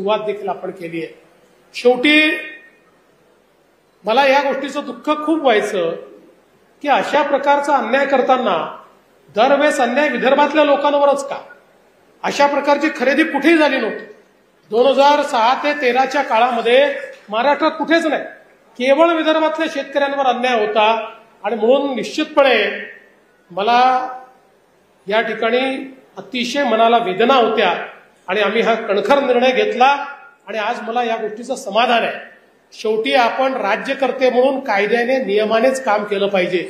सुरुवात देखील आपण केली आहे। शेवटी मला या गोष्टीचं दुःख खूप व्हायचं की अशा प्रकारचा अन्याय करताना दरवेळेस अन्याय विदर्भातल्या लोकांवरच का? अशा प्रकारची खरेदी कुठेही झाली नव्हती। 2006 ते 13च्या काळामध्ये महाराष्ट्रात कुठेच नाही, केवळ विदर्भातल्या शेतकऱ्यांवर अन्याय होता। आणि म्हणून निश्चितपणे मला या ठिकाणी अतिशय मनाला वेदना होत्या आणि आम्ही हा कणखर निर्णय घेतला आणि आज मला या गोष्टीचं समाधान आहे। शेवटी आपण राज्यकर्ते म्हणून कायद्याने नियमानेच काम केलं पाहिजे,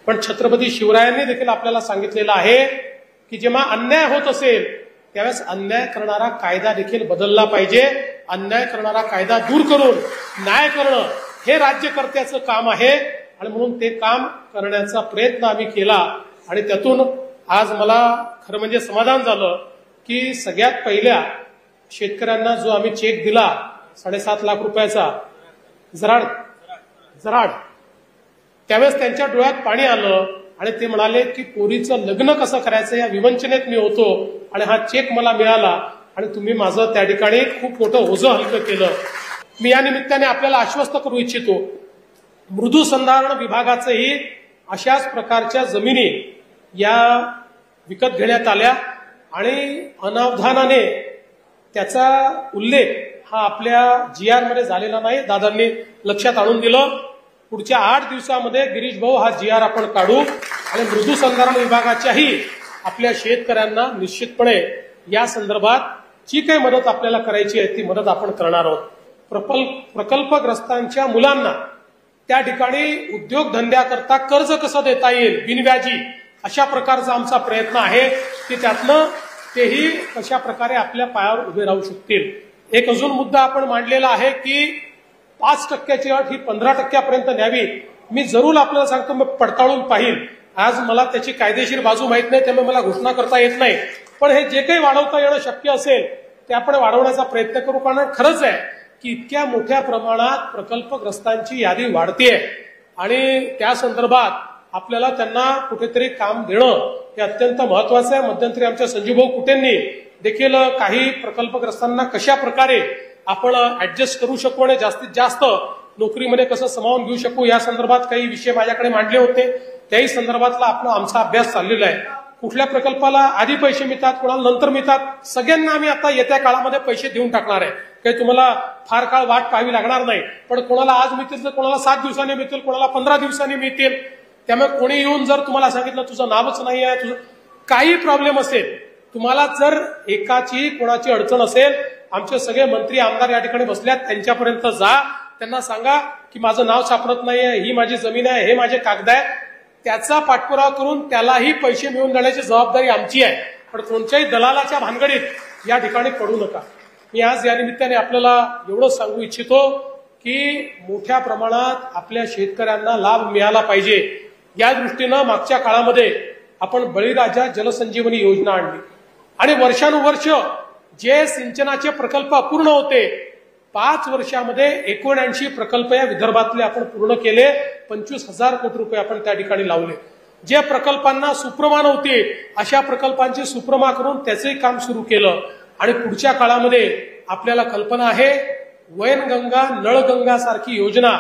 पण छत्रपती शिवरायांनी देखील आपल्याला सांगितलेलं आहे की जेव्हा अन्याय होत असेल त्यावेळेस अन्याय करणारा कायदा देखील बदलला पाहिजे। अन्याय करणारा कायदा दूर करून न्याय करणं हे राज्यकर्त्याचं काम आहे आणि म्हणून ते काम करण्याचा प्रयत्न आम्ही केला आणि त्यातून आज मला खरं म्हणजे समाधान झालं की सगळ्यात पहिल्या शेतकऱ्यांना जो आम्ही चेक दिला 7.5 लाख रुपयाचा जराड, त्यावेळेस त्यांच्या डोळ्यात पाणी आलं आणि ते म्हणाले की पोरीचं लग्न कसं करायचं या विवंचनेत मी होतो आणि हा चेक मला मिळाला आणि तुम्ही माझं त्या ठिकाणी खूप मोठं ओझं हलकं केलं। मी या निमित्ताने आपल्याला आश्वस्त करू इच्छितो, मृदू संधारण विभागाचंही अशाच प्रकारच्या जमिनी या विकत घेण्यात आल्या आणि अनावधानाने त्याचा उल्लेख हा आपल्या GR मध्ये झालेला नाही। दादांनी लक्षात आणून दिलं। पुढच्या 8 दिवसामध्ये गिरीश भाऊ हा GR आपण काढू आणि मृदू संधारण विभागाच्याही आपल्या शेतकऱ्यांना निश्चितपणे या संदर्भात जी काही मदत आपल्याला करायची आहे ती मदत आपण करणार आहोत। प्रकल्पग्रस्तांच्या मुलांना त्या ठिकाणी उद्योगधंद्याकरता कर्ज कसं देता येईल बिनव्याजी, अशा प्रकारचा आमचा प्रयत्न आहे की त्यातनं तेही कशा प्रकारे आपल्या पायावर उभे राहू शकतील। एक अजून मुद्दा आपण मांडलेला आहे की 5%ची अट ही 15%पर्यंत न्यावी। मी जरूर आपल्याला सांगतो, मी पडताळून पाहिल। आज मला त्याची कायदेशीर बाजू माहित नाही, त्यामुळे मला घोषणा करता येत नाही, पण हे जे काही वाढवता येणं शक्य असेल ते आपण वाढवण्याचा प्रयत्न करू। कारण खरंच आहे की इतक्या मोठ्या प्रमाणात प्रकल्पग्रस्तांची यादी वाढतेय आणि त्या संदर्भात आपल्याला त्यांना कुठेतरी काम देणं हे अत्यंत महत्वाचं आहे। मध्यंतरी आमच्या संजीवभाऊ कुटेंनी देखील काही प्रकल्पग्रस्तांना कशा प्रकारे आपण ऍडजस्ट करू शकू आणि जास्तीत जास्त नोकरीमध्ये कसं सामावून घेऊ शकू या संदर्भात काही विषय माझ्याकडे मांडले होते। त्याही संदर्भातला आमचा अभ्यास चाललेला आहे। कुठल्या प्रकल्पाला आधी पैसे मिळतात, कोणाला नंतर मिळतात, सगळ्यांना आम्ही आता येत्या काळामध्ये पैसे देऊन टाकणार आहे। काही तुम्हाला फार काळ वाट पाहावी लागणार नाही, पण कोणाला आज मिळतील तर कोणाला 7 दिवसांनी मिळतील, कोणाला 15 दिवसांनी मिळतील। त्यामुळे कोणी येऊन जर तुम्हाला सांगितलं तुझं नावच नाही आहे, तुझं काही प्रॉब्लेम असेल, तुम्हाला जर एकाची कोणाची अडचण असेल, आमचे सगळे मंत्री आमदार या ठिकाणी बसल्यात, त्यांच्यापर्यंत जा, त्यांना सांगा की माझं नाव सापडत नाहीये, ही माझी जमीन आहे, हे माझे कागद आहे, त्याचा पाठपुरावा करून त्यालाही पैसे मिळवून देण्याची जबाबदारी आमची आहे। पण कोणत्याही दलालाच्या भानगडीत या ठिकाणी पडू नका। मी आज या निमित्ताने आपल्याला एवढंच सांगू इच्छितो की मोठ्या प्रमाणात आपल्या शेतकऱ्यांना लाभ मिळाला पाहिजे या दृष्टीनं मागच्या काळामध्ये आपण बळीराजा जलसंजीवनी योजना आणली आणि वर्षानुवर्ष जे सिंचनाचे प्रकल्प अपूर्ण होते 5 वर्षामध्ये 79 प्रकल्प या विदर्भातले आपण पूर्ण केले। 25,000 कोटी रुपये आपण त्या ठिकाणी लावले। जे प्रकल्पांना सुप्रमा नव्हती अशा प्रकल्पांची सुप्रमा करून त्याचंही काम सुरू केलं आणि पुढच्या काळामध्ये आपल्याला कल्पना आहे वैनगंगा नळगंगा सारखी योजना,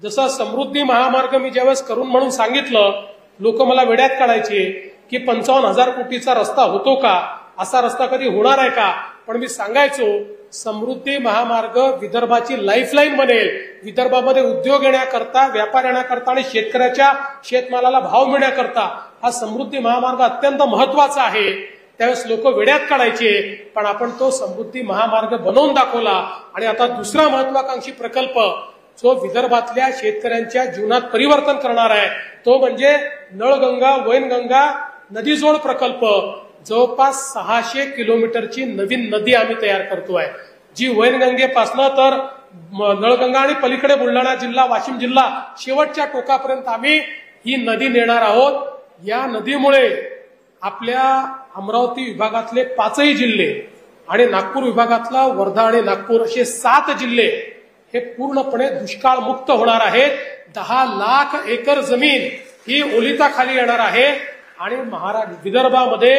जसा समृद्धी महामार्ग मी ज्यावेळेस करून म्हणून सांगितलं, लोक मला वेड्यात काढायचे की 55,000 कोटीचा रस्ता होतो का, असा रस्ता कधी होणार आहे का? पण मी सांगायचो समृद्धी महामार्ग विदर्भाची लाईफलाईन बनेल। विदर्भामध्ये उद्योग येण्याकरता, व्यापार येण्याकरता आणि शेतकऱ्याच्या शेतमालाला भाव मिळण्याकरता हा समृद्धी महामार्ग अत्यंत महत्वाचा आहे। त्यावेळेस लोक वेड्यात काढायचे, पण आपण तो समृद्धी महामार्ग बनवून दाखवला आणि आता दुसरा महत्वाकांक्षी प्रकल्प जो विदर्भातल्या शेतकऱ्यांच्या जीवनात परिवर्तन करणार आहे तो म्हणजे नळगंगा वैनगंगा नदीजोड प्रकल्प। जवळपास 600 किलोमीटरची नवीन नदी आम्ही तयार करतोय, जी वैनगंगेपासनं तर नळगंगा आणि पलीकडे बुलढाणा जिल्हा वाशिम जिल्हा शेवटच्या टोकापर्यंत आम्ही ही नदी नेणार आहोत। या नदीमुळे आपल्या अमरावती विभागातले 5ही जिल्हे आणि नागपूर विभागातला वर्धा आणि नागपूर असे 7 जिल्हे हे पूर्णपणे दुष्काळ मुक्त होणार आहेत। 10 लाख एकर जमीन ही ओलिताखाली येणार आहे आणि विदर्भामध्ये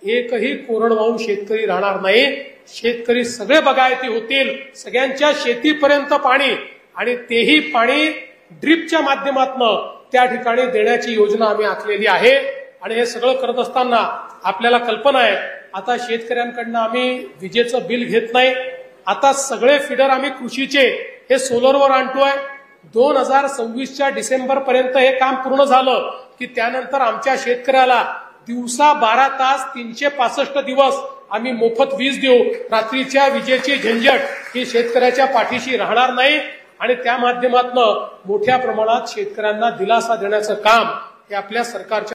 एकही कोरडवाहू शेतकरी राहणार नाही. शेतकरी सगळे बागायती होतील, सगळ्यांच्या शेतीपर्यंत पाणी, आणि तेही पाणी ड्रिपच्या माध्यमातून त्या ठिकाणी देण्याची योजना आम्ही आखलेली आहे. आणि हे सगळं करत असताना आपल्याला कल्पना आहे, आता शेतकऱ्यांकडनं आम्ही विजेचं बिल घेत नाही. आता सगळे फिडर आम्ही कृषीचे हे सोलरवर आणतोय. 2026च्या डिसेंबर पर्यंत हे काम पूर्ण झालं की त्यानंतर आमच्या शेतकऱ्याला दिवसा 12 तास 365 दिवस आम्ही मोफत वीज देऊ. रात्रीच्या विजेची झंझट ही शेतकऱ्याच्या पाठीशी राहणार नाही. आणि त्या माध्यमातून मोठ्या प्रमाणात शेतकऱ्यांना दिलासा देण्याचं काम हे आपल्या सरकारच्या